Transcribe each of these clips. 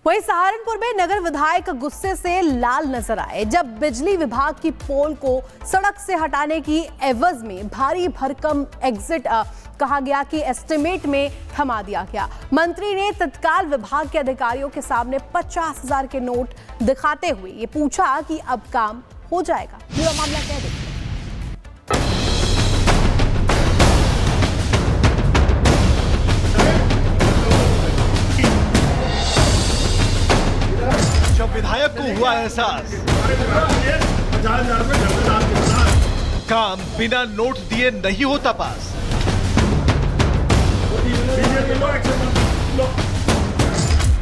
वहीं सहारनपुर में नगर विधायक गुस्से से लाल नजर आए जब बिजली विभाग की पोल को सड़क से हटाने की एवज में भारी भरकम एग्जिट कहा गया कि एस्टिमेट में थमा दिया गया। मंत्री ने तत्काल विभाग के अधिकारियों के सामने 50,000 के नोट दिखाते हुए ये पूछा कि अब काम हो जाएगा। पूरा मामला क्या देखिए। जब विधायक को हुआ एहसास काम बिना नोट दिए नहीं होता पास,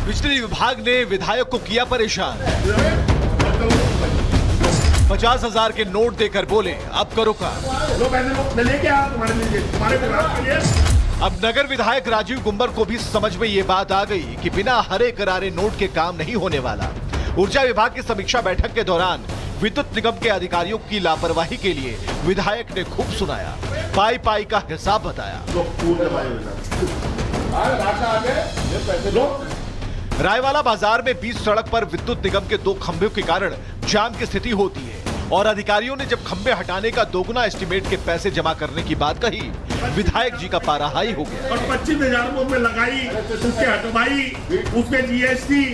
बिजली विभाग ने विधायक को किया परेशान। 50,000 के नोट देकर बोले अब करो काम। अब नगर विधायक राजीव गुंबर को भी समझ में ये बात आ गई कि बिना हरे करारे नोट के काम नहीं होने वाला। ऊर्जा विभाग की समीक्षा बैठक के दौरान विद्युत निगम के अधिकारियों की लापरवाही के लिए विधायक ने खूब सुनाया, पाई पाई का हिसाब बताया। रायवाला बाजार में बीच सड़क पर विद्युत निगम के 2 खंभों के कारण जाम की स्थिति होती है और अधिकारियों ने जब खंभे हटाने का दोगुना एस्टीमेट के पैसे जमा करने की बात कही, विधायक जी का पारा हाई हो गया। और 25,000 में लगाई, उसके हटवाई, उसके जीएसटी।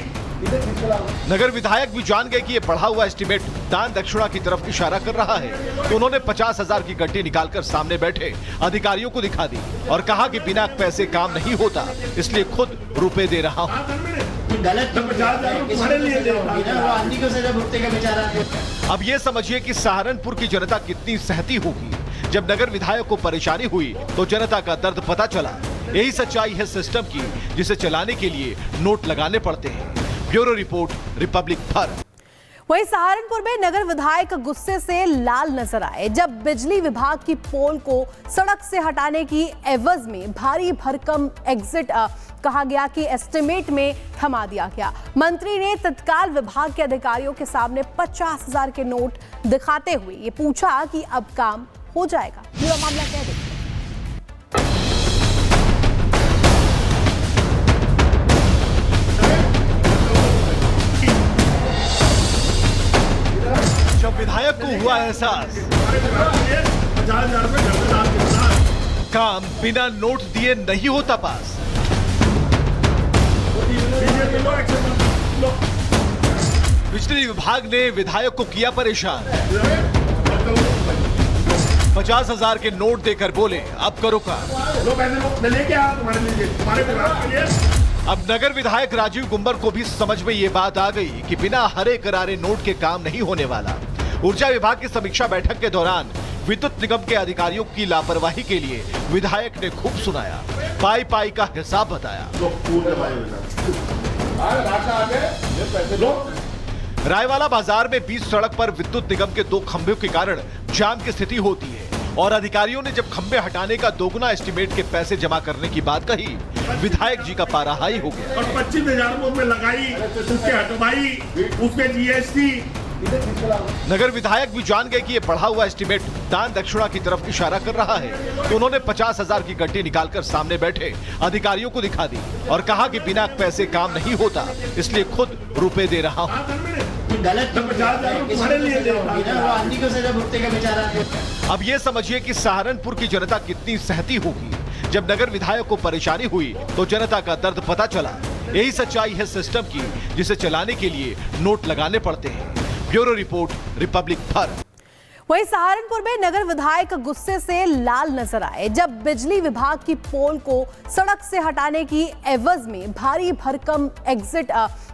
नगर विधायक भी जान गए कि ये बढ़ा हुआ एस्टीमेट दान दक्षिणा की तरफ इशारा कर रहा है, तो उन्होंने 50,000 की गड्डी निकालकर सामने बैठे अधिकारियों को दिखा दी और कहा कि बिना पैसे काम नहीं होता, इसलिए खुद रुपए दे रहा हूँ। अब ये समझिए कि सहारनपुर की जनता कितनी सहती होगी। जब नगर विधायक को परेशानी हुई तो जनता का दर्द पता चला। यही सच्चाई है सिस्टम की, जिसे चलाने के लिए नोट लगाने पड़ते हैं। Bureau report, Republic Bharat. वहीं सहारनपुर में नगर विधायक गुस्से से लाल नजर आए जब बिजली विभाग की पोल को सड़क से हटाने की एवज में भारी भरकम एग्जिट कहा गया कि एस्टिमेट में थमा दिया गया। मंत्री ने तत्काल विभाग के अधिकारियों के सामने 50,000 के नोट दिखाते हुए ये पूछा कि अब काम हो जाएगा। पूरा मामला क्या देखिए। जब विधायक को हुआ एहसास काम बिना नोट दिए नहीं होता पास, बिजली विभाग ने विधायक को किया परेशान। 50,000 के नोट देकर बोले अब करो काम। अब नगर विधायक राजीव गुंबर को भी समझ में ये बात आ गई कि बिना हरे करारे नोट के काम नहीं होने वाला। ऊर्जा विभाग की समीक्षा बैठक के दौरान विद्युत निगम के अधिकारियों की लापरवाही के लिए विधायक ने खूब सुनाया, पाई पाई का हिसाब बताया। रायवाला बाजार में बीच सड़क पर विद्युत निगम के 2 खंभों के कारण जाम की स्थिति होती है और अधिकारियों ने जब खंभे हटाने का दोगुना एस्टीमेट के पैसे जमा करने की बात कही, विधायक जी का पारा हाई हो गया। और 25,000 में लगाई, उसके हटवाई, उसके जीएसटी। नगर विधायक भी जान गए कि ये बढ़ा हुआ एस्टीमेट दान दक्षिणा की तरफ इशारा कर रहा है, तो उन्होंने 50,000 की गड्डी निकालकर सामने बैठे अधिकारियों को दिखा दी और कहा कि बिना पैसे काम नहीं होता, इसलिए खुद रुपए दे रहा हूँ। अब ये समझिए कि सहारनपुर की जनता कितनी सहती होगी। जब नगर विधायक को परेशानी हुई तो जनता का दर्द पता चला। यही सच्चाई है सिस्टम की, जिसे चलाने के लिए नोट लगाने पड़ते हैं। Bureau report, Republic Bharat. वहीं सहारनपुर में नगर विधायक गुस्से से लाल नजर आए जब बिजली विभाग की पोल को सड़क से हटाने की एवज में भारी भरकम एग्जिट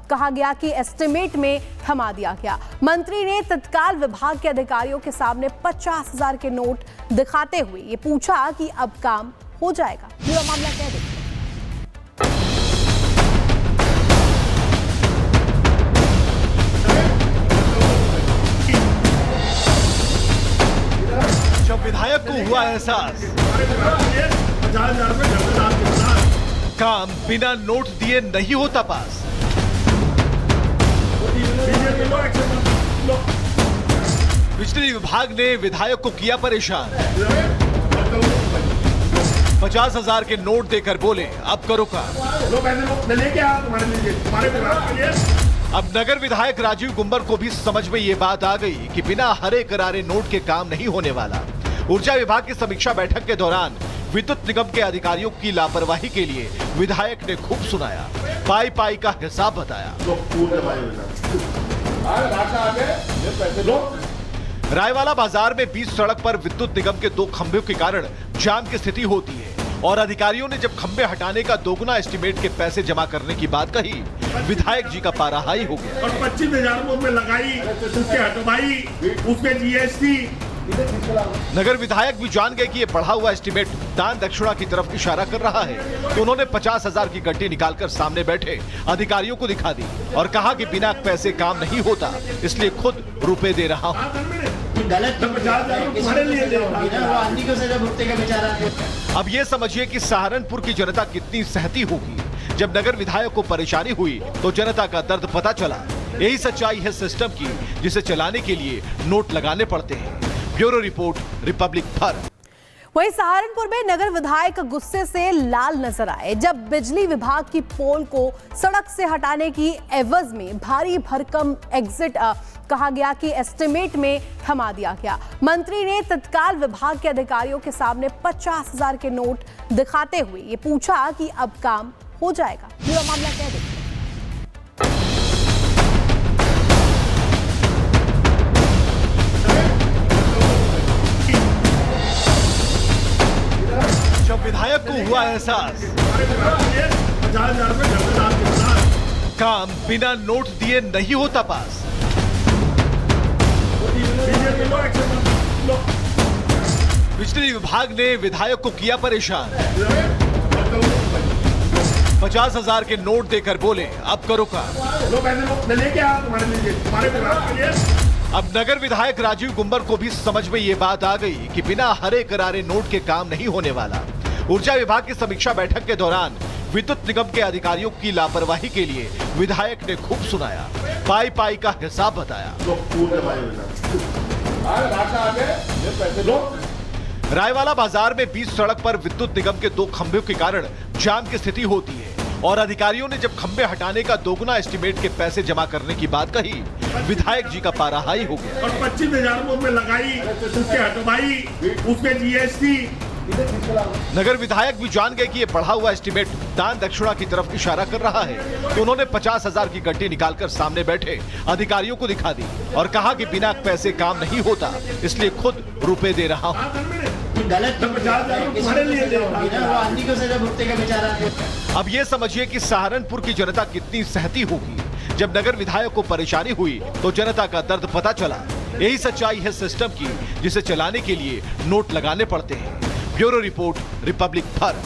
कहा गया कि एस्टिमेट में थमा दिया गया। मंत्री ने तत्काल विभाग के अधिकारियों के सामने 50,000 के नोट दिखाते हुए ये पूछा कि अब काम हो जाएगा। पूरा मामला क्या देखिए। जब विधायक को हुआ एहसास काम बिना नोट दिए नहीं होता पास, बिजली विभाग ने विधायक को किया परेशान। 50,000 के नोट देकर बोले अब करो काम। लो पैसे लो, मैं लेके आया तुम्हारे लिए, तुम्हारे परिवार के लिए। अब नगर विधायक राजीव गुम्बर को भी समझ में ये बात आ गई कि बिना हरे करारे नोट के काम नहीं होने वाला। ऊर्जा विभाग की समीक्षा बैठक के दौरान विद्युत निगम के अधिकारियों की लापरवाही के लिए विधायक ने खूब सुनाया, पाई पाई का हिसाब बताया। रायवाला बाजार में बीच सड़क पर विद्युत निगम के 2 खंभों के कारण जाम की स्थिति होती है और अधिकारियों ने जब खंभे हटाने का दोगुना एस्टीमेट के पैसे जमा करने की बात कही, विधायक जी का पारा हाई हो गया। और 25,000 में लगाई, उसके हटवाई, उसके जीएसटी। नगर विधायक भी जान गए कि ये बढ़ा हुआ एस्टीमेट दान दक्षिणा की तरफ इशारा कर रहा है, तो उन्होंने 50,000 की गड्डी निकालकर सामने बैठे अधिकारियों को दिखा दी और कहा कि बिना पैसे काम नहीं होता, इसलिए खुद रुपए दे रहा हूँ। गलत तुम्हारे लिए दे रहा हूं। वो आंधी को सजा भुगते का बेचारा है। अब ये समझिए कि सहारनपुर की जनता कितनी सहती होगी। जब नगर विधायक को परेशानी हुई तो जनता का दर्द पता चला। यही सच्चाई है सिस्टम की, जिसे चलाने के लिए नोट लगाने पड़ते हैं। Bureau report, Republic Bharat. वहीं सहारनपुर में नगर विधायक गुस्से से लाल नजर आए जब बिजली विभाग की पोल को सड़क से हटाने की एवज में भारी भरकम एग्जिट कहा गया कि एस्टिमेट में थमा दिया गया। मंत्री ने तत्काल विभाग के अधिकारियों के सामने 50,000 के नोट दिखाते हुए ये पूछा कि अब काम हो जाएगा। पूरा मामला क्या देखिए। जब विधायक को हुआ एहसास 50,000 में घंटेदार के साथ काम बिना नोट दिए नहीं होता पास, बीजेपी लो, एक्शन लो। बिजली विभाग ने विधायक को किया परेशान। 50,000 के नोट देकर बोले अब करो काम। लो पैसे लो, मैं लेके आया तुम्हारे लिए, तुम्हारे परिवार के लिए। अब नगर विधायक राजीव गुम्बर को भी समझ में ये बात आ गई कि बिना हरे करारे नोट के काम नहीं होने वाला। ऊर्जा विभाग की समीक्षा बैठक के दौरान विद्युत निगम के अधिकारियों की लापरवाही के लिए विधायक ने खूब सुनाया, पाई पाई का हिसाब बताया। रायवाला बाजार में बीच सड़क पर विद्युत निगम के 2 खंभों के कारण जाम की स्थिति होती है और अधिकारियों ने जब खंभे हटाने का दोगुना एस्टीमेट के पैसे जमा करने की बात कही, विधायक जी का पारा हाई हो गया। और 25,000 में लगाई, उसके हटवाई, उसके जीएसटी। नगर विधायक भी जान गए कि ये बढ़ा हुआ एस्टीमेट दान दक्षिणा की तरफ इशारा कर रहा है, तो उन्होंने 50,000 की गड्डी निकालकर सामने बैठे अधिकारियों को दिखा दी और कहा कि बिना पैसे काम नहीं होता, इसलिए खुद रुपए दे रहा हूँ। गलत 50,000 तुम्हारे लिए दे रहा हूं। वो आंधी को सजा भुगते का बेचारा है। अब ये समझिए कि सहारनपुर की जनता कितनी सहती होगी। जब नगर विधायक को परेशानी हुई तो जनता का दर्द पता चला। यही सच्चाई है सिस्टम की, जिसे चलाने के लिए नोट लगाने पड़ते हैं। Bureau report, Republic Bharat.